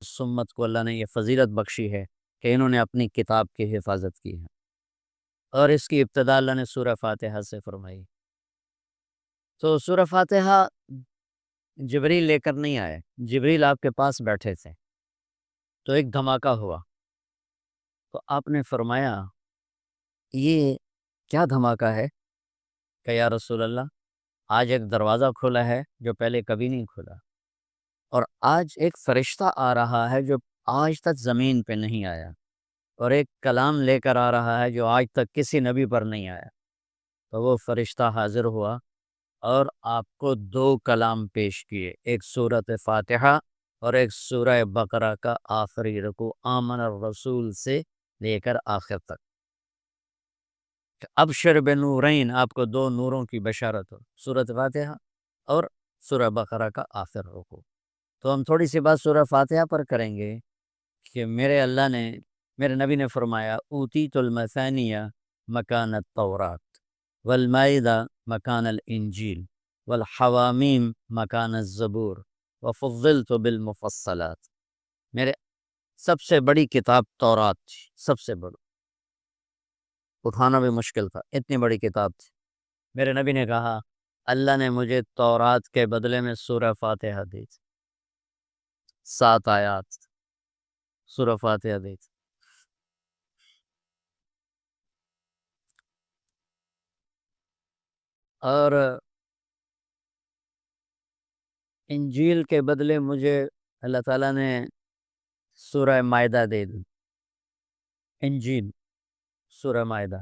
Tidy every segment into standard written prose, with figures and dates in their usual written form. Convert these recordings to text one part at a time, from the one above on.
سمت کو اللہ نے یہ فضیلت بخشی ہے کہ انہوں نے اپنی کتاب کی حفاظت کی ہے، اور اس کی ابتدا اللہ نے سورہ فاتحہ سے فرمائی۔ تو سورہ فاتحہ جبریل لے کر نہیں آئے، جبریل آپ کے پاس بیٹھے تھے، تو ایک دھماکہ ہوا، تو آپ نے فرمایا یہ کیا دھماکہ ہے؟ کہ یا رسول اللہ، آج ایک دروازہ کھلا ہے جو پہلے کبھی نہیں کھلا، اور آج ایک فرشتہ آ رہا ہے جو آج تک زمین پہ نہیں آیا، اور ایک کلام لے کر آ رہا ہے جو آج تک کسی نبی پر نہیں آیا۔ تو وہ فرشتہ حاضر ہوا اور آپ کو دو کلام پیش کیے، ایک سورۃ فاتحہ اور ایک سورہ بقرہ کا آخری رکوع آمن الرسول سے لے کر آخر تک۔ ابشر بنورین، آپ کو دو نوروں کی بشارت ہو، سورۃ فاتحہ اور سورہ بقرہ کا آخر رکوع۔ تو ہم تھوڑی سی بات سورہ فاتحہ پر کریں گے کہ میرے نبی نے فرمایا اوتیت المثانیہ مکان التورات والمائدہ مکان الانجیل والحوامیم مکان الزبور وفضلت بالمفصلات۔ میرے سب سے بڑی کتاب تورات تھی، سب سے بڑی، اٹھانا بھی مشکل تھا، اتنی بڑی کتاب تھی۔ میرے نبی نے کہا اللہ نے مجھے تورات کے بدلے میں سورہ فاتحہ دی تھی، 7 آیات سورہ فاتحہ دی تھی۔ اور انجیل کے بدلے مجھے اللہ تعالیٰ نے سورہ مائدہ دے دی، انجیل سورہ مائدہ۔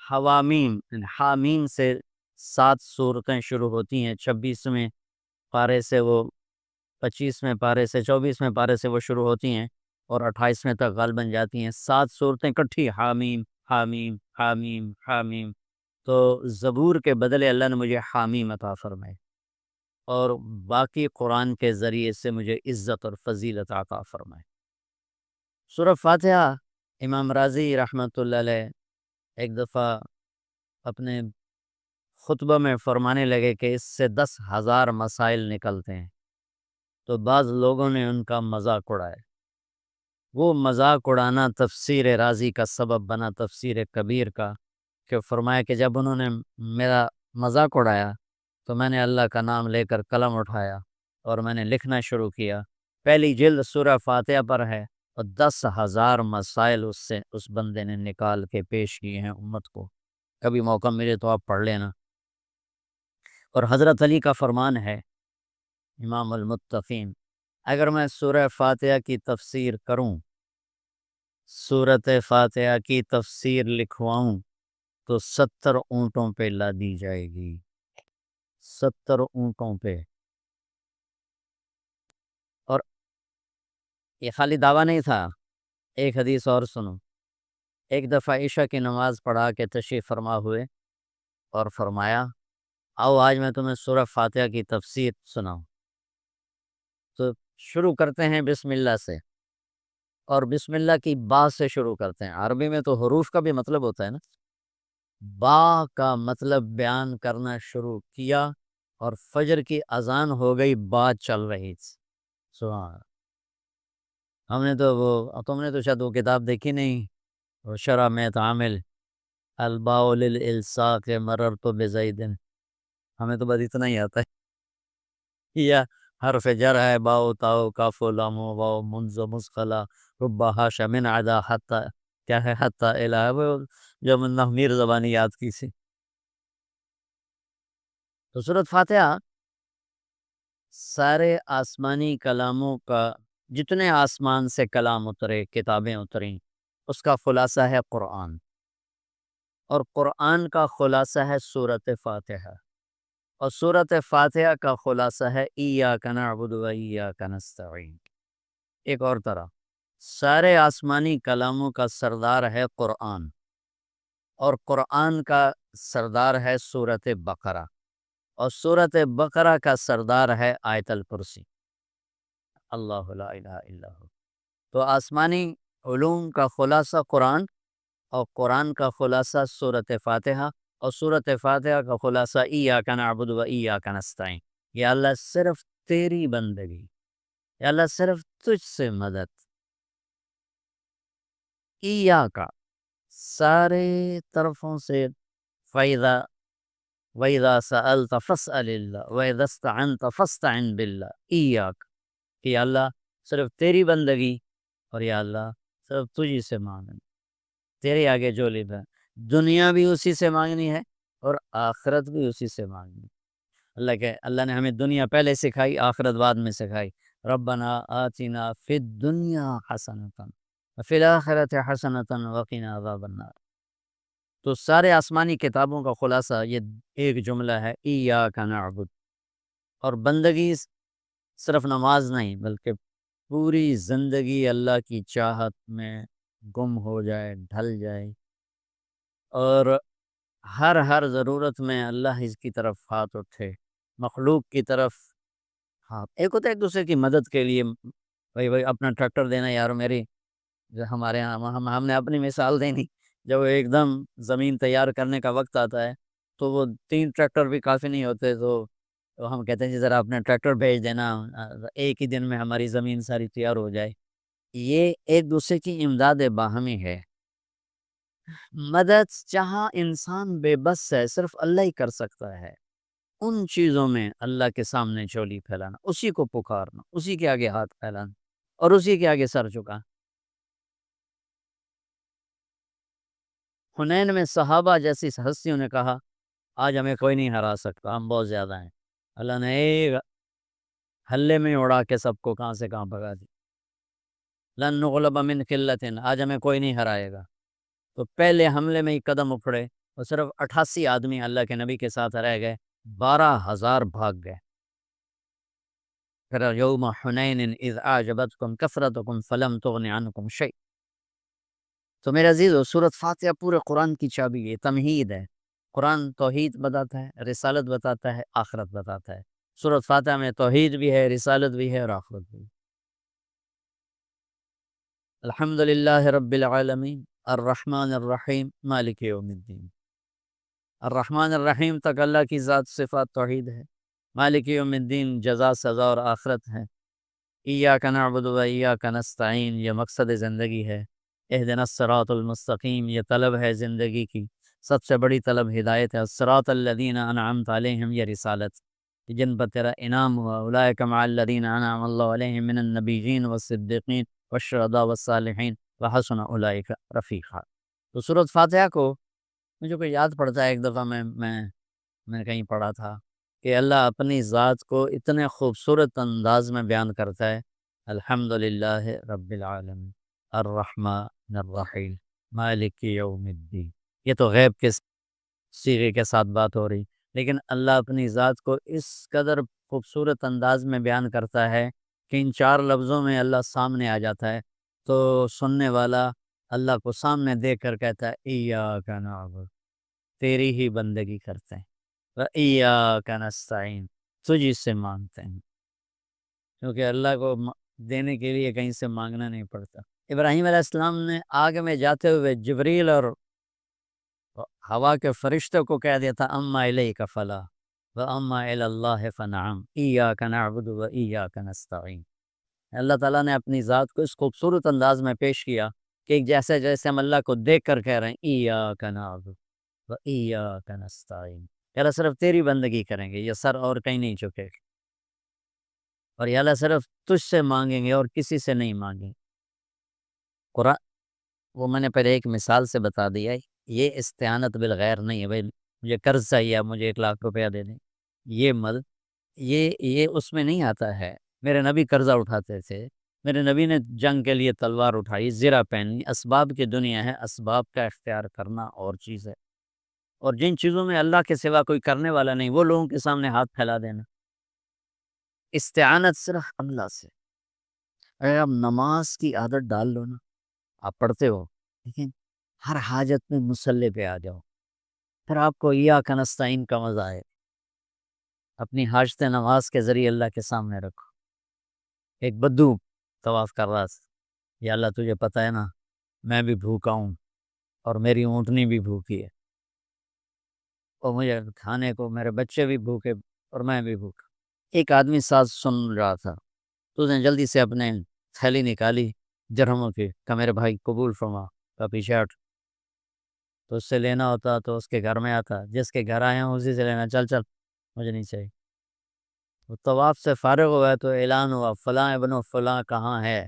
حوامیم، حامیم سے 7 سورتیں شروع ہوتی ہیں، 26ویں پارے سے وہ 25ویں پارے سے 24ویں پارے سے وہ شروع ہوتی ہیں اور 28ویں تک غالباً جاتی ہیں، 7 صورتیں کٹھی، حامیم حامیم حامیم حامیم۔ تو زبور کے بدلے اللہ نے مجھے حامیم عطا فرمائے، اور باقی قرآن کے ذریعے سے مجھے عزت اور فضیلت عطا فرمائے۔ سورہ فاتحہ امام راضی رحمۃ اللہ علیہ ایک دفعہ اپنے خطبہ میں فرمانے لگے کہ اس سے 10,000 مسائل نکلتے ہیں، تو بعض لوگوں نے ان کا مذاق اڑایا۔ وہ مذاق اڑانا تفسیر رازی کا سبب بنا، تفسیر کبیر کا، کہ فرمایا کہ جب انہوں نے میرا مذاق اڑایا تو میں نے اللہ کا نام لے کر قلم اٹھایا اور میں نے لکھنا شروع کیا۔ پہلی جلد سورہ فاتحہ پر ہے، اور 10,000 مسائل اس بندے نے نکال کے پیش کیے ہیں امت کو۔ کبھی موقع ملے تو آپ پڑھ لینا۔ اور حضرت علی کا فرمان ہے، امام المتقین، اگر میں سورہ فاتحہ کی تفسیر کروں، سورۃ فاتحہ کی تفسیر لکھواؤں، تو 70 اونٹوں پہ لادی جائے گی، 70 اونٹوں پہ۔ اور یہ خالی دعویٰ نہیں تھا، ایک حدیث اور سنو۔ ایک دفعہ عشاء کی نماز پڑھا کے تشریف فرما ہوئے اور فرمایا آؤ آج میں تمہیں سورہ فاتحہ کی تفسیر سناؤں۔ تو شروع کرتے ہیں بسم اللہ سے، اور بسم اللہ کی با سے شروع کرتے ہیں۔ عربی میں تو حروف کا بھی مطلب ہوتا ہے نا، با کا مطلب بیان کرنا شروع کیا، اور فجر کی اذان ہو گئی، بات چل رہی تھی۔ سبحان اللہ۔ تم نے تو شاید وہ کتاب دیکھی نہیں، وہ شرح میں تعامل الباء للالصاق مررت بزید، ہمیں تو بس اتنا ہی آتا ہے، یا حرف جر ہے، باؤ تاؤ کاف و لام و واؤ منز و مسخلا ربا حاشا من عدا حتی، کیا ہے حتی الہ، وہ جو من میر زبانی یاد کی سی۔ تو سورۃ فاتحہ سارے آسمانی کلاموں کا، جتنے آسمان سے کلام اترے، کتابیں اتریں، اس کا خلاصہ ہے قرآن، اور قرآن کا خلاصہ ہے سورۃ فاتحہ، اور سورۃ فاتحہ کا خلاصہ ہے ایاک نعبد و ایاک نستعین۔ ایک اور طرح، سارے آسمانی کلاموں کا سردار ہے قرآن، اور قرآن کا سردار ہے سورۃ بقرہ، اور سورۃ بقرہ کا سردار ہے آیت الکرسی، اللہ لا الہ الا ہو۔ تو آسمانی علوم کا خلاصہ قرآن، اور قرآن کا خلاصہ سورۃ فاتحہ، اور سورۃ فاتحہ کا خلاصہ ایاک نعبد و ایاک نستعین، یا اللہ صرف تیری بندگی، یا اللہ صرف تجھ سے مدد، ایاکا سارے طرفوں سے، فَإِذَا وَإِذَا سَأَلْتَ فَاسْأَلِ اللَّهَ وَإِذَا اسْتَعَنْتَ فَاسْتَعِنْ بِاللَّهِ ایاک، کہ یا اللہ صرف تیری بندگی، اور یا اللہ صرف تجھی سے مانگنی، تیرے آگے جو ہے، دنیا بھی اسی سے مانگنی ہے اور آخرت بھی اسی سے مانگنی ہے۔ اللہ نے ہمیں دنیا پہلے سکھائی، آخرت بعد میں سکھائی۔ ربنا آتنا فی الدنیا حسنۃ وفی الآخرۃ حسنۃ وقنا عذاب النار۔ تو سارے آسمانی کتابوں کا خلاصہ یہ ایک جملہ ہے، ایاک نعبد۔ اور بندگی صرف نماز نہیں، بلکہ پوری زندگی اللہ کی چاہت میں گم ہو جائے، ڈھل جائے، اور ہر ضرورت میں اللہ اس کی طرف ہاتھ اٹھے، مخلوق کی طرف ہاتھ۔ ایک ہوتا ہے ایک دوسرے کی مدد کے لیے، بھائی اپنا ٹریکٹر دینا، یار میری جو ہمارے یہاں ہم نے اپنی مثال دینی، جب ایک دم زمین تیار کرنے کا وقت آتا ہے تو وہ 3 ٹریکٹر بھی کافی نہیں ہوتے، تو ہم کہتے ہیں جی ذرا اپنا ٹریکٹر بھیج دینا، ایک ہی دن میں ہماری زمین ساری تیار ہو جائے۔ یہ ایک دوسرے کی امداد باہمی ہے۔ مدد جہاں انسان بے بس ہے، صرف اللہ ہی کر سکتا ہے، ان چیزوں میں اللہ کے سامنے چولی پھیلانا، اسی کو پکارنا، اسی کے آگے ہاتھ پھیلانا اور اسی کے آگے سر جھکا۔ حنین میں صحابہ جیسی ہستیوں نے کہا آج ہمیں کوئی نہیں ہرا سکتا، ہم بہت زیادہ ہیں۔ اللہ نے ایک ہلے میں اڑا کے سب کو کہاں سے کہاں بھگا دی۔ لن نغلب من قلت، آج ہمیں کوئی نہیں ہرائے گا۔ تو پہلے حملے میں ہی قدم اکھڑے اور صرف 88 آدمی اللہ کے نبی کے ساتھ رہ گئے، 12,000 بھاگ گئے۔ پھر یوم حنین اذ اعجبتکم کثرتکم فلم تغن عنکم شیء۔ تو میرے عزیزو، سورۃ فاتحہ پورے قرآن کی چابی ہے، تمہید ہے۔ قرآن توحید بتاتا ہے، رسالت بتاتا ہے، آخرت بتاتا ہے۔ سورۃ فاتحہ میں توحید بھی ہے، رسالت بھی ہے اور آخرت بھی ہے۔ الحمد للہ رب العالمین الرحمن الرحیم مالک یوم الدین۔ الرحمن الرحیم تک اللہ کی ذات صفات توحید ہے، مالک یوم الدین جزا سزا اور آخرت ہے، ایاک نعبد و ایاک نستعین یہ مقصد زندگی ہے، اہدنا الصراط المستقیم یہ طلب ہے زندگی کی، سب سے بڑی طلب ہدایت ہے، الصراط الذین انعمت علیہم یہ رسالت جن پر تیرا انعام ہوا، اولئک مع الذین انعم اللہ علیہم من النبیین والصدیقین والشہداء والصالحین وحسن اولئک رفیقا۔ تو سورۃ فاتحہ کو مجھے کوئی یاد پڑتا ہے، ایک دفعہ میں کہیں پڑھا تھا کہ اللہ اپنی ذات کو اتنے خوبصورت انداز میں بیان کرتا ہے، الحمد للہ رب العالمین الرحمن الرحیم مالک یوم الدین۔ یہ تو غیب کے صیغے کے ساتھ بات ہو رہی، لیکن اللہ اپنی ذات کو اس قدر خوبصورت انداز میں بیان کرتا ہے کہ ان 4 لفظوں میں اللہ سامنے آ جاتا ہے، تو سننے والا اللہ کو سامنے دیکھ کر کہتا ہے ایاک نعبد، تیری ہی بندگی کرتے ہیں، وَإِيَّاكَ نَسْتَعِينُ تجھی سے مانگتے ہیں، کیونکہ اللہ کو دینے کے لیے کہیں سے مانگنا نہیں پڑتا۔ ابراہیم علیہ السلام نے آگ میں جاتے ہوئے جبریل اور ہوا کے فرشتوں کو کہہ دیا تھا اما الیک فلا واما الی اللہ فنعم ایاک نعبد و ایاک نستعین۔ اللہ تعالیٰ نے اپنی ذات کو اس خوبصورت انداز میں پیش کیا کہ جیسے ہم اللہ کو دیکھ کر کہہ رہے ہیں ایاک نعبد و ایاک نستعین، یا اللہ صرف تیری بندگی کریں گے، یہ سر اور کہیں نہیں جھکے گا، اور یا اللہ صرف تجھ سے مانگیں گے اور کسی سے نہیں مانگیں گے۔ قرآن وہ میں نے پہلے ایک مثال سے بتا دیا ہے، یہ استعانت بالغیر نہیں ہے، بھائی مجھے قرض چاہیے، مجھے 1,00,000 روپیہ دے دیں، یہ مد یہ اس میں نہیں آتا ہے۔ میرے نبی قرضہ اٹھاتے تھے، میرے نبی نے جنگ کے لیے تلوار اٹھائی، زرہ پہنی، اسباب کی دنیا ہے، اسباب کا اختیار کرنا اور چیز ہے، اور جن چیزوں میں اللہ کے سوا کوئی کرنے والا نہیں، وہ لوگوں کے سامنے ہاتھ پھیلا دینا۔ استعانت صرف اللہ سے۔ اگر آپ نماز کی عادت ڈال لو نا، آپ پڑھتے ہو لیکن ہر حاجت میں مصلی پہ آ جاؤ، پھر آپ کو ایاک نستعین کا مزہ آئے، اپنی حاجت نماز کے ذریعے اللہ کے سامنے رکھو۔ ایک بدو طواف کر رہا تھا، یا اللہ تجھے پتہ ہے نا میں بھی بھوکا ہوں اور میری اونٹنی بھی بھوکی ہے، اور مجھے کھانے کو میرے بچے بھی بھوکے اور میں بھی بھوکا۔ ایک آدمی ساتھ سن رہا تھا، تو اس نے جلدی سے اپنے تھیلی نکالی درہموں کی کہ میرے بھائی قبول فرما کا پیچھے ہٹ، تو اس سے لینا ہوتا تو اس کے گھر میں آتا، جس کے گھر آئے ہوں اسی سے لینا، چل چل مجھے نہیں چاہیے۔ وہ طواف سے فارغ ہوا تو اعلان ہوا فلاں ابن فلاں کہاں ہے،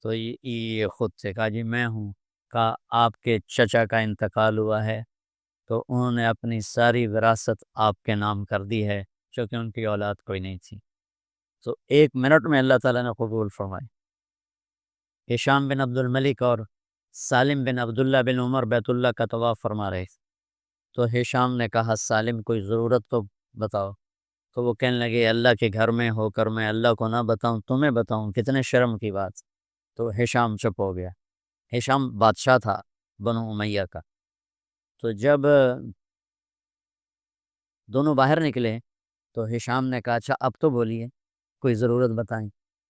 تو یہ خود سے کہا جی میں ہوں، کہا آپ کے چچا کا انتقال ہوا ہے تو انہوں نے اپنی ساری وراثت آپ کے نام کر دی ہے چونکہ ان کی اولاد کوئی نہیں تھی، تو 1 منٹ میں اللہ تعالیٰ نے قبول فرمائی۔ ہشام بن عبد الملک اور سالم بن عبداللہ بن عمر بیت اللہ کا طواف فرما رہے تھے، تو ہشام نے کہا سالم کوئی ضرورت تو بتاؤ، تو وہ کہنے لگے اللہ کے گھر میں ہو کر میں اللہ کو نہ بتاؤں تمہیں بتاؤں، کتنے شرم کی بات۔ تو ہشام چپ ہو گیا۔ ہشام بادشاہ تھا بنو امیہ کا۔ تو جب دونوں باہر نکلے تو ہشام نے کہا اچھا اب تو بولیے کوئی ضرورت بتائیں،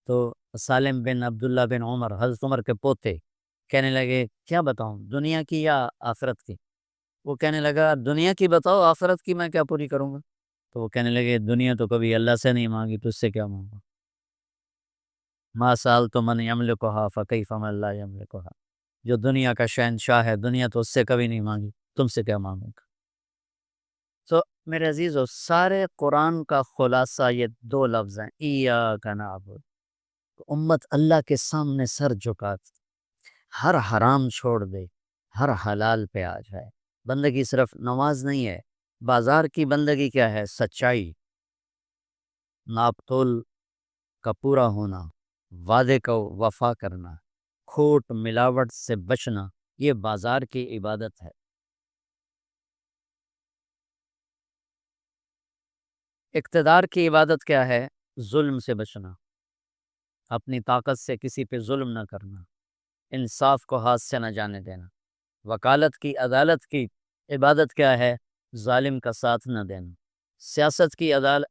تو سالم بن عبداللہ بن عمر حضرت عمر کے پوتے کہنے لگے کیا بتاؤں، دنیا کی یا آخرت کی؟ وہ کہنے لگا دنیا کی بتاؤ، آخرت کی میں کیا پوری کروں گا؟ تو وہ کہنے لگے دنیا تو کبھی اللہ سے نہیں مانگی، تجھ سے کیا مانگا؟ ما سألت من یملکھا فکیف من لا یملکھا، جو دنیا کا شہنشاہ ہے دنیا تو اس سے کبھی نہیں مانگی، تم سے کیا مانگوں گا؟ تو میرے عزیزو سارے قرآن کا خلاصہ یہ 2 لفظ ہیں، ایاک نعبد۔ امت اللہ کے سامنے سر جھکا ہر حرام چھوڑ دے، ہر حلال پہ آ جائے۔ بندگی صرف نماز نہیں ہے، بازار کی بندگی کیا ہے؟ سچائی، ناپ تول کا پورا ہونا، وعدے کا وفا کرنا، کھوٹ ملاوٹ سے بچنا، یہ بازار کی عبادت ہے۔ اقتدار کی عبادت کیا ہے؟ ظلم سے بچنا، اپنی طاقت سے کسی پہ ظلم نہ کرنا، انصاف کو ہاتھ سے نہ جانے دینا۔ وکالت کی عدالت کی عبادت کیا ہے؟ ظالم کا ساتھ نہ دینا۔ سیاست کی عدالت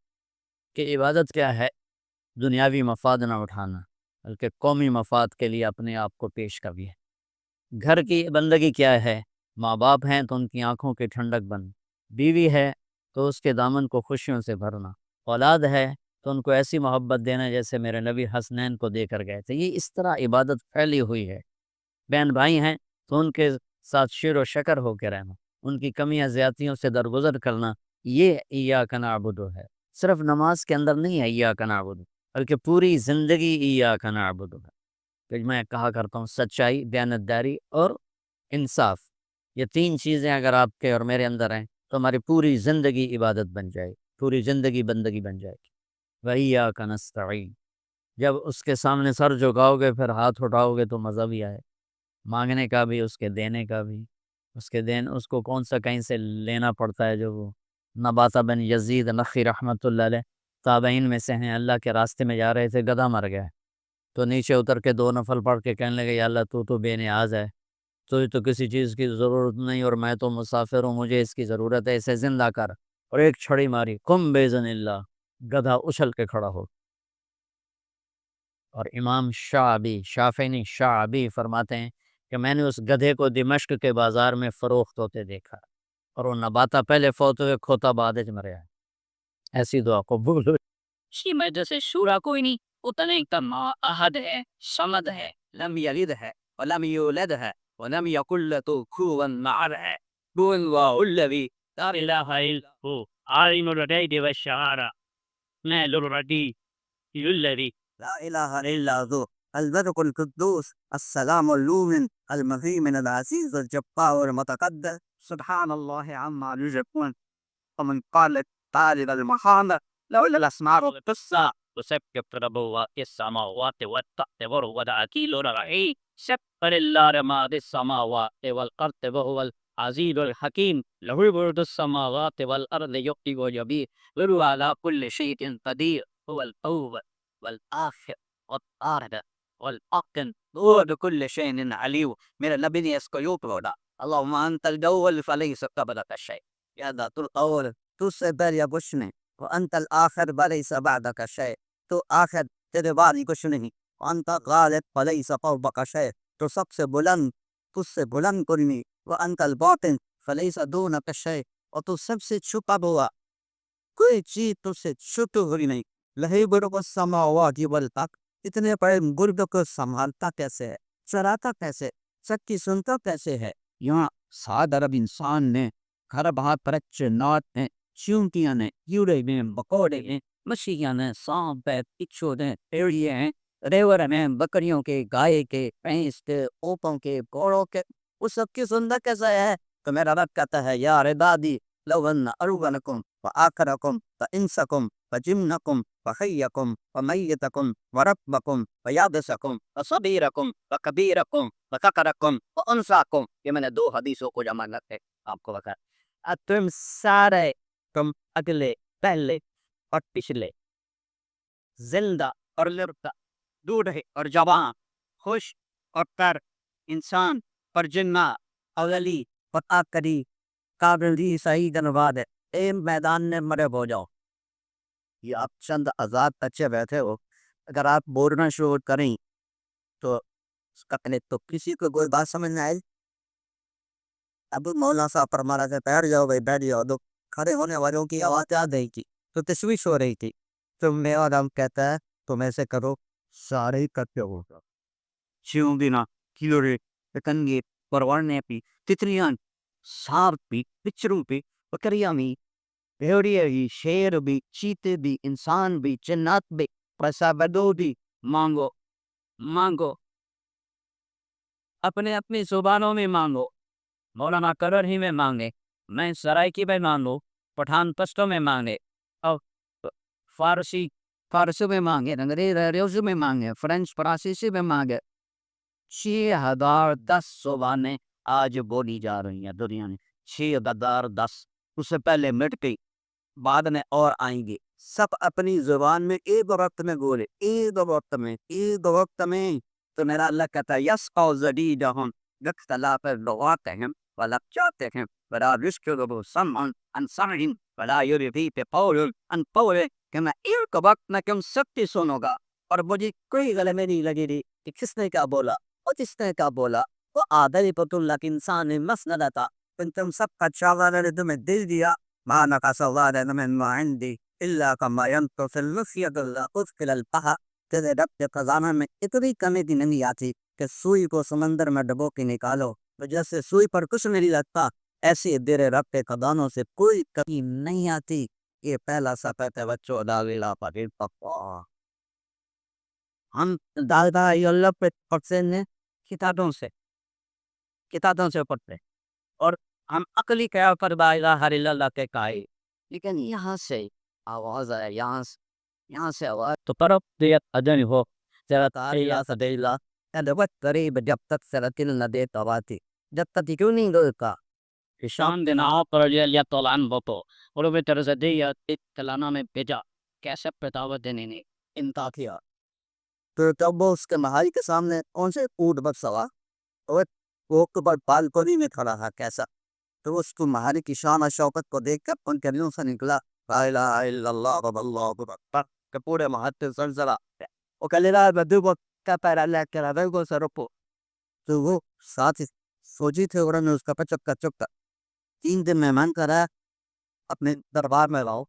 کی عبادت کیا ہے؟ دنیاوی مفاد نہ اٹھانا بلکہ قومی مفاد کے لیے اپنے آپ کو پیش کرنی ہے۔ گھر کی بندگی کیا ہے؟ ماں باپ ہیں تو ان کی آنکھوں کی ٹھنڈک بن، بیوی ہے تو اس کے دامن کو خوشیوں سے بھرنا، اولاد ہے تو ان کو ایسی محبت دینا جیسے میرے نبی حسنین کو دے کر گئے تھے۔ یہ اس طرح عبادت پھیلی ہوئی ہے۔ بہن بھائی ہیں تو ان کے ساتھ شیر و شکر ہو کے رہنا، ان کی کمیاں زیادتیوں سے درگزر کرنا، یہ ایاک نعبد ہے۔ صرف نماز کے اندر نہیں ہے ایاک نعبد، بلکہ پوری زندگی ایاک نعبد ہے۔ کہ میں کہا کرتا ہوں سچائی، دیانتداری اور انصاف، یہ 3 چیزیں اگر آپ کے اور میرے اندر ہیں تو ہماری پوری زندگی عبادت بن جائے، پوری زندگی بندگی بن جائے گی۔ وَإِيَّاكَ نَسْتَعِينُ، جب اس کے سامنے سر جھکاؤ گے پھر ہاتھ اٹھاؤ گے تو مزہ بھی آئے، مانگنے کا بھی، اس کے دینے کا بھی۔ اس کو کون سا کہیں سے لینا پڑتا ہے، جو وہ نباتہ بن یزید نخی رحمۃ اللہ علیہ تابعین میں سے ہیں، اللہ کے راستے میں جا رہے تھے، گدھا مر گیا تو نیچے اتر کے 2 نفل پڑھ کے کہنے لگے یا اللہ تو بے نیاز ہے، تو کسی چیز کی ضرورت نہیں، اور میں تو مسافر ہوں، مجھے اس کی ضرورت ہے، اسے زندہ کر، اور ایک چھڑی ماری، قم باذن اللہ، گدھا اچھل کے کھڑا ہو۔ اور امام شافعی نہیں شعبی فرماتے ہیں کہ میں نے اس گدھے کو دمشق کے بازار میں فروخت ہوتے دیکھا، اور وہ نباتہ پہلے فوت ہوئے، کھوتا بعد میں مریا۔ ایسی دعا قبول ہوئی۔ اسی میں جیسے شورا کوئی نہیں، اتنے کا ماں احد ہے، صمد ہے، لم یلد ہے ولم یولد ہے ولم یکن له کفوا احد ہے، هو اللہ الذی لا الہ الا هو عالم الغیب والشہادہ، نال الردی الذی لا الہ الا هو الملك القدوس السلام المؤمن المهيمن العزيز الجبار المتقدس سبحان الله عما يشركون، ومن قال طالب المحامد لولا الاسماء القصة وسبح رب السماوات والارض وهو العزيز الرحيم، سبح لله ما في السماوات والارض وهو العزيز الحكيم، له ملك السماوات والارض يحيي ويميت وهو على كل شيء قدير، هو الاول والاخر والآخر والأقن هو بكل شيء عليم۔ میرا نبی نے اس کو یوں بولا اللهم انت الاول فليس قبلك شيء، یا ذات القول تجھ سے پہلے کچھ نہیں، وانت الآخر فليس بعدك شيء، تو آخر تیرے بعد ہی کچھ نہیں، وانت الغالب فليس فوقك شيء، تو سب سے بلند تجھ سے بلند کوئی نہیں، وانت الباطن فليس دونك شيء، اور تو سب سے چھپا ہوا کوئی چیز تجھ سے چھپی ہوئی نہیں۔ لہی برق السماوات والارض، اتنے بڑے ملک کو سنبھالتا کیسے ہے، چلاتا کیسے، سب کی سنتا کیسے ہے؟ یہاں 7 ارب انسان نے، گھر بہت پرچ نوٹ ہیں، چونٹیاں نے، کیڑے ہیں، مکوڑے ہیں، مچھلیاں نے، سانپ ہے، پچھو ہیں، پیڑیے ہیں، ریور ہیں، بکریوں کے، گائے کے، بھینس کے، اونٹوں کے، گھوڑوں کے، وہ سب کی سنتا کیسا ہے؟ تو میرا رب کہتا ہے یا عبادی لو ان اولکم وآخرکم وانسکم وجنکم وحیکم ومیتکم وربکم ویابسکم وصغیرکم وکبیرکم وذکرکم وانثاکم، یہ میں نے 2 حدیثوں کو جمع کر کے آپ کو بتایا۔ تم سارے، تم اگلے، پہلے اور پچھلے، زندہ اور مردہ، بوڑھے اور جوان، خوش اور تر، انسان اور جنات، اولی اور آخری، قابل صحیح دنباد ہے، اے میدان میں مرے ہو جاؤ۔ یہ آپ چند آزاد بچے بیٹھے ہو، اگر آپ بولنا شروع کریں تو اس کا تو کسی کو کوئی بات سمجھ میں آئے؟ اب مولانا صاحب فرما رہا تھا بیٹھ جاؤ بھائی بیٹھ جاؤ، تو کھڑے ہونے والوں کی آواز آ رہی تھی تو تشویش ہو رہی تھی۔ تو میرا رب کہتا ہے تم ایسے کرو، سارے ہی کرتے ہوگا، چیوں دینا، کیڑے، پتنگے، پروانے بھی، تتریاں، سانپ بھی، بچھرو بھی، بکریاں بھی، بھیڑیے بھی، شیر بھی، چیتے بھی، انسان بھی، جنات بھی، پیسہ بدو بھی، مانگو مانگو، اپنے اپنی زبانوں میں مانگو، مولانا کرر ہی میں مانگے، میں سرائکی میں مانگو، پٹھان پشتوں میں مانگے، اور فارسی میں مانگے، انگریزی میں مانگے، فرینچ فرانسیسی میں مانگے، 6010 زبانیں آج بولی جا رہی ہیں دنیا میں، 6010، اس سے پہلے مٹ گئی، بعد میں اور آئیں گے، سب اپنی زبان میں ایک وقت میں بولے، ایک وقت میں، تو میرا اللہ کہتا ہے یسقوا زدیدہم باختلاف لغاتہم ولہجاتہم ولا یشکلہ سمعا عن سمع ولا یرضی بقول عن قول، کہ میں ایک وقت میں تم سب کی سنوں گا، اور مجھے کوئی غلطی نہیں لگے گی کہ کس نے کیا بولا اور کس نے کیا بولا۔ وہ آدھری پت اللہ کی انسان مسندہ تھا، تم سب کا چاغہ نے تمہیں دل دیا، ما نقص اللہ من ما عندی الا کما ينقص المخيط الاخذ الى البحر، تیرے رب کے خزانہ میں اتنی کمی بھی نہیں آتی کہ سوئی کو سمندر میں ڈبو کے نکالو، تو جیسے سوئی پر کچھ نہیں لگتا، ایسے تیرے رب کے خزانوں سے کوئی کمی نہیں آتی۔ یہ پہلا سفید ہے بچوں، داغیلا پاکر پکوا، ہم دادا اللہ پہ پڑھتے ہیں کتابوں سے پڑھتے، اور ہم عقلی قیام پر لا الہ الا اللہ کے قائل، لیکن یہاں سے آواز ہے، یہاں سے آواز تو طرف دیت ادن ہو تیرا تاریلا سدیلا، وقت قریب جب تک سرکل نہ دے تواتی، جب تک کیوں نہیں روکا شان دن آپ رضی اللہ تعالیٰ عنہ تو اور وہ ترزدیہ تلانا میں بھیجا، کیسے پتاوت دینے نے انتا کیا، تو تب وہ اس کے محل کے سامنے کون سے اونٹ پر سوا، اور وہ پر بالکنی میں کھڑا تھا کیسا، تو اس کو محل کی شان اور شوکت کو دیکھ کر ان کے دلوں سے نکلا لا الہ الا اللہ واللہ اکبر، کہ پورے محل سے زلزلہ، وہ کہنے لگا بدو کو کیا پیرا لے کے رہا کو سر رکو، تو وہ ساتھ فوجی تھے، انہوں نے اس کا چپکا 3 دن مہمان کرا اپنے دربار میں لاؤ۔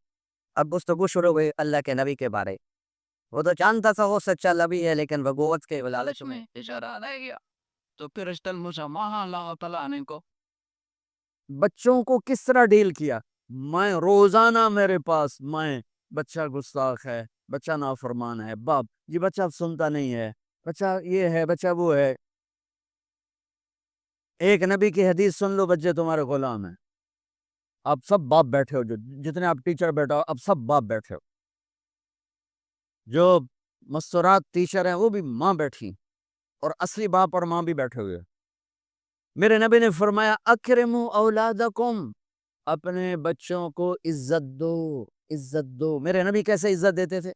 اب گفتگو شروع ہوئی اللہ کے نبی کے بارے، وہ تو جانتا تھا وہ سچا نبی ہے، لیکن بغوت کے لالچ میں اشارہ رہ گیا، تو پھر اشتل مسلمان اللہ تعالیٰ عنہ کو بچوں کو کس طرح ڈیل کیا، میں روزانہ میرے پاس میں بچہ گستاخ ہے، بچہ نافرمان ہے، باپ یہ بچہ سنتا نہیں ہے، بچہ یہ ہے، بچہ وہ ہے۔ ایک نبی کی حدیث سن لو، بچے تمہارے غلام ہیں، آپ سب باپ بیٹھے ہو، جو جتنے آپ ٹیچر بیٹھا ہو اب سب باپ بیٹھے ہو، جو مستورات ٹیچر ہیں وہ بھی ماں بیٹھی، اور اصلی باپ اور ماں بھی بیٹھے ہوئے۔ میرے نبی نے فرمایا اکرموا اولادکم، اپنے بچوں کو عزت دو۔ میرے نبی کیسے عزت دیتے تھے؟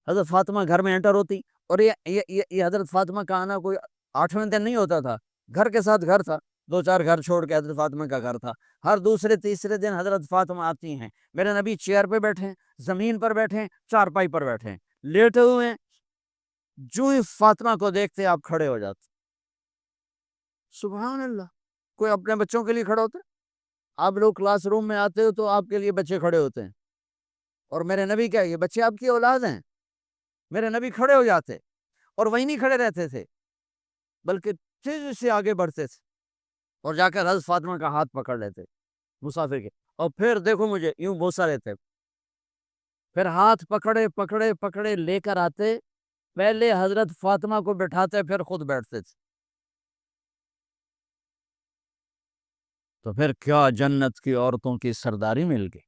حضرت فاطمہ گھر میں انٹر ہوتی، اور یہ حضرت فاطمہ کا آنا کوئی 8ویں دن نہیں ہوتا تھا، گھر کے ساتھ گھر تھا، 2-4 گھر چھوڑ کے حضرت فاطمہ کا گھر تھا، ہر دوسرے تیسرے دن حضرت فاطمہ آتی ہیں، میرے نبی چیئر پہ بیٹھے، زمین پر بیٹھے، چارپائی پر بیٹھے، لیٹے ہوئے ہیں، جو ہی فاطمہ کو دیکھتے آپ کھڑے ہو جاتے۔ سبحان اللہ، کوئی اپنے بچوں کے لیے کھڑا ہوتا ہے؟ آپ لوگ کلاس روم میں آتے ہو تو آپ کے لیے بچے کھڑے ہوتے ہیں، اور میرے نبی کیا یہ بچے آپ کی اولاد ہیں، میرے نبی کھڑے ہو جاتے اور وہیں نہیں کھڑے رہتے تھے بلکہ تیزی سے آگے بڑھتے تھے اور جا کر حضرت فاطمہ کا ہاتھ پکڑ لیتے مسافر کے، اور پھر دیکھو مجھے یوں بوسا لیتے، پھر ہاتھ پکڑے پکڑے پکڑے لے کر آتے، پہلے حضرت فاطمہ کو بٹھاتے پھر خود بیٹھتے تھے۔ تو پھر کیا جنت کی عورتوں کی سرداری مل گئی۔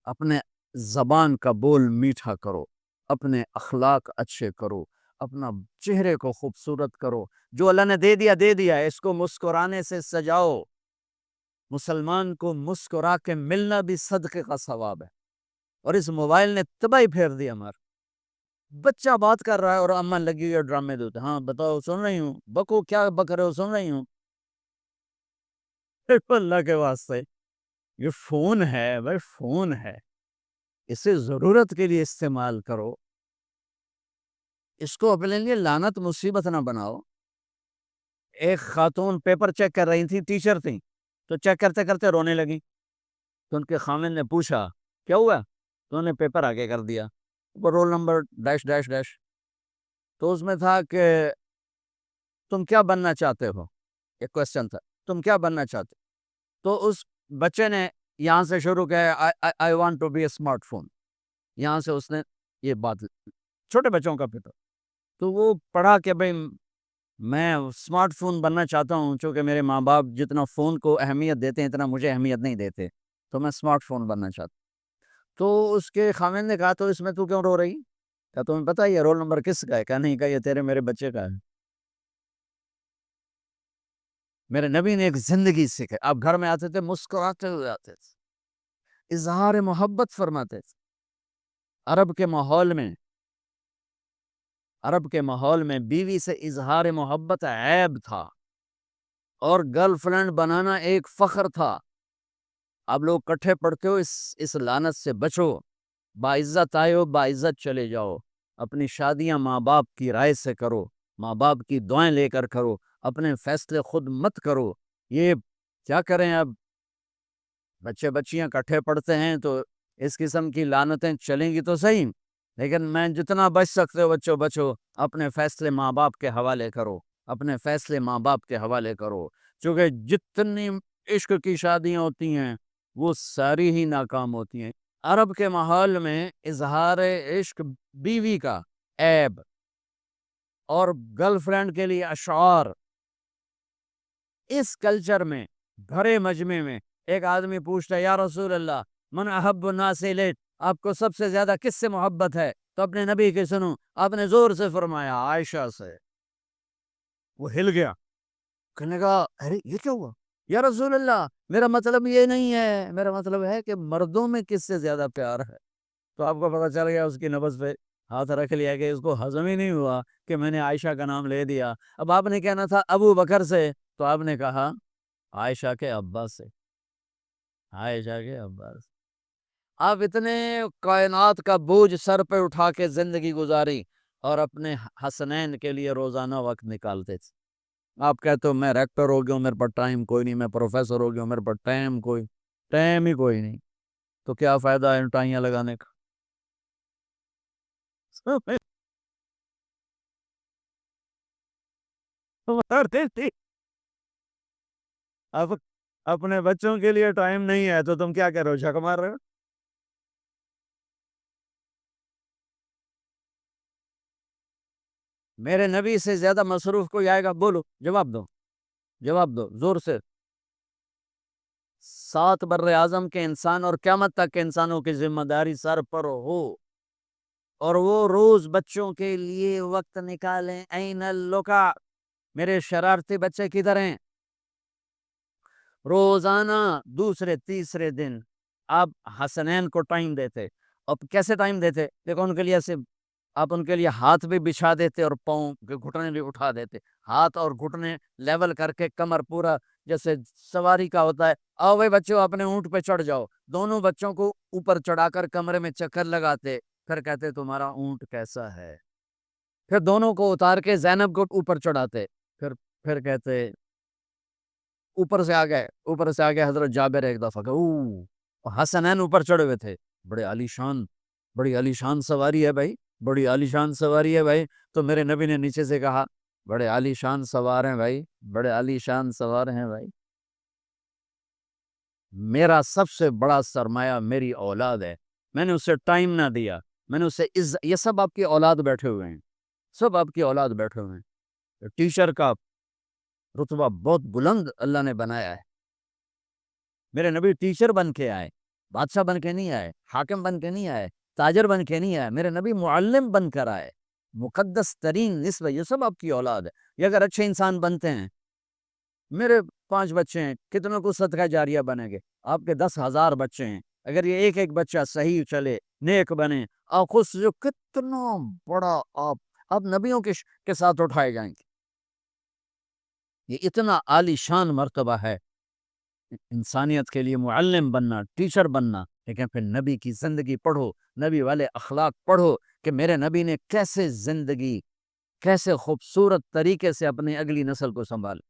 اپنے زبان کا بول میٹھا کرو، اپنے اخلاق اچھے کرو، اپنا چہرے کو خوبصورت کرو، جو اللہ نے دے دیا ہے، اس کو مسکرانے سے سجاؤ۔ مسلمان کو مسکرا کے ملنا بھی صدقے کا ثواب ہے، اور اس موبائل نے تباہی پھیر دی ہمارا۔ بچہ بات کر رہا ہے اور اماں لگی ہوئی ہے ڈرامے دیتے، ہاں بتاؤ سن رہی ہوں، بکو کیا بک رہے ہو، سن رہی ہوں۔ اللہ کے واسطے یہ فون ہے بھائی، فون ہے، اسے ضرورت کے لیے استعمال کرو، اس کو اپنے لیے لعنت مصیبت نہ بناؤ۔ ایک خاتون پیپر چیک کر رہی تھی، ٹیچر تھی، تو چیک کرتے کرتے رونے لگی، تو ان کے خامن نے پوچھا کیا ہوا، تو انہوں نے پیپر آگے کر دیا، roll number dash dash dash, تو اس میں تھا کہ تم کیا بننا چاہتے ہو، ایک کوشچن تھا، تم کیا بننا چاہتے ہو؟ تو اس بچے نے یہاں سے شروع کیا، I want to be a smartphone, یہاں سے اس نے یہ بات، چھوٹے بچوں کا پیپر، تو وہ پڑھا کہ بھئی میں اسمارٹ فون بننا چاہتا ہوں، چونکہ میرے ماں باپ جتنا فون کو اہمیت دیتے ہیں اتنا مجھے اہمیت نہیں دیتے، تو میں اسمارٹ فون بننا چاہتا ہوں۔ تو اس کے خامن نے کہا تو اس میں تو کیوں رو رہی؟ کہا تمہیں پتہ ہے یہ رول نمبر کس کا ہے؟ کہا نہیں، کہا یہ تیرے میرے بچے کا ہے۔ میرے نبی نے ایک زندگی سکھائی، آپ گھر میں آتے تھے مسکراتے ہوئے آتے تھے، اظہار محبت فرماتے تھے۔ عرب کے ماحول میں بیوی سے اظہار محبت عیب تھا، اور گرل فرینڈ بنانا ایک فخر تھا۔ آپ لوگ کٹھے پڑھتے ہو، اس لعنت سے بچو، باعزت آئے ہو باعزت چلے جاؤ، اپنی شادیاں ماں باپ کی رائے سے کرو، ماں باپ کی دعائیں لے کر کرو، اپنے فیصلے خود مت کرو۔ یہ کیا کریں، اب بچے بچیاں کٹھے پڑھتے ہیں تو اس قسم کی لعنتیں چلیں گی تو صحیح، لیکن میں جتنا بچ سکتے ہو بچو بچو، اپنے فیصلے ماں باپ کے حوالے کرو، اپنے فیصلے ماں باپ کے حوالے کرو، چونکہ جتنی عشق کی شادیاں ہوتی ہیں وہ ساری ہی ناکام ہوتی ہیں۔ عرب کے ماحول میں اظہار عشق بیوی کا عیب، اور گرل فرینڈ کے لیے اشعار۔ اس کلچر میں بھرے مجمع میں ایک آدمی پوچھتا ہے یا رسول اللہ من احب الناس الیک، آپ کو سب سے زیادہ کس سے محبت ہے؟ تو اپنے نبی کے سنو، آپ نے زور سے فرمایا عائشہ سے۔ وہ ہل گیا، کہنے لگا ارے یہ کیا ہوا یا رسول اللہ، میرا مطلب یہ نہیں ہے، میرا مطلب ہے کہ مردوں میں کس سے زیادہ پیار ہے۔ تو آپ کو پتہ چل گیا، اس کی نبض پہ ہاتھ رکھ لیا کہ اس کو ہضم ہی نہیں ہوا کہ میں نے عائشہ کا نام لے دیا۔ اب آپ نے کہنا تھا ابو بکر سے، تو آپ نے کہا عائشہ کے ابا سے، عائشہ کے ابا سے۔ آپ اتنے کائنات کا بوجھ سر پہ اٹھا کے زندگی گزاری، اور اپنے حسنین کے لیے روزانہ وقت نکالتے تھے۔ آپ کہتے ہو میں ریکٹر ہو گیا ہوں، میرے پاس ٹائم کوئی نہیں، میں پروفیسر ہو گیا ہوں، میرے پاس ٹائم ہی کوئی نہیں، تو کیا فائدہ ہے ٹائیاں لگانے کا؟ اب اپنے بچوں کے لیے ٹائم نہیں ہے تو تم کیا کرو، جھک مار رہے ہو؟ میرے نبی سے زیادہ مصروف کوئی آئے گا؟ بولو، جواب دو، جواب دو زور سے۔ 7 بر اعظم کے انسان اور قیامت تک کے انسانوں کی ذمہ داری سر پر ہو، اور وہ روز بچوں کے لیے وقت نکالیں۔ این اللقا، میرے شرارتی بچے کدھر ہیں؟ روزانہ دوسرے تیسرے دن آپ حسنین کو ٹائم دیتے، اور کیسے ٹائم دیتے؟ دیکھو ان کے لیے صرف آپ ان کے لیے ہاتھ بھی بچھا دیتے اور پاؤں کے گھٹنے بھی اٹھا دیتے، ہاتھ اور گھٹنے لیول کر کے، کمر پورا جیسے سواری کا ہوتا ہے، آؤ بھائی بچوں اپنے اونٹ پہ چڑھ جاؤ، دونوں بچوں کو اوپر چڑھا کر کمرے میں چکر لگاتے، پھر کہتے تمہارا اونٹ کیسا ہے، پھر دونوں کو اتار کے زینب کو اوپر چڑھاتے، پھر کہتے اوپر سے آ گئے حضرت جابر ایک دفعہ کہ حسنین اوپر چڑھے ہوئے تھے، بڑے عالی شان بڑی عالیشان سواری ہے بھائی، بڑی عالیشان سواری ہے بھائی. تو میرے نبی نے نیچے سے کہا بڑے عالیشان سوار ہیں بھائی، بڑے عالیشان سوار ہیں بھائی. میرا سب سے بڑا سرمایہ میری اولاد ہے. میں نے اسے ٹائم نہ دیا، میں نے اسے یہ سب آپ کی اولاد بیٹھے ہوئے ہیں، سب آپ کی اولاد بیٹھے ہوئے ہیں. ٹیچر کا رتبہ بہت بلند اللہ نے بنایا ہے. میرے نبی ٹیچر بن کے آئے، بادشاہ بن کے نہیں آئے، حاکم بن کے نہیں آئے، تاجر بن کے نہیں آئے. میرے نبی معلم بن کر آئے. مقدس ترین نسب، یہ سب آپ کی اولاد ہے. یہ اگر اچھے انسان بنتے ہیں، میرے 5 بچے ہیں، کتنوں کو صدقہ جاریہ بنے گے؟ آپ کے 10,000 بچے ہیں، اگر یہ ایک ایک بچہ صحیح چلے، نیک بنے، آپ خود جو کتنا بڑا آپ نبیوں کے ساتھ اٹھائے جائیں گے. یہ اتنا عالی شان مرتبہ ہے انسانیت کے لیے معلم بننا، ٹیچر بننا. لیکن پھر نبی کی زندگی پڑھو، نبی والے اخلاق پڑھو کہ میرے نبی نے کیسے زندگی، کیسے خوبصورت طریقے سے اپنی اگلی نسل کو سنبھالا.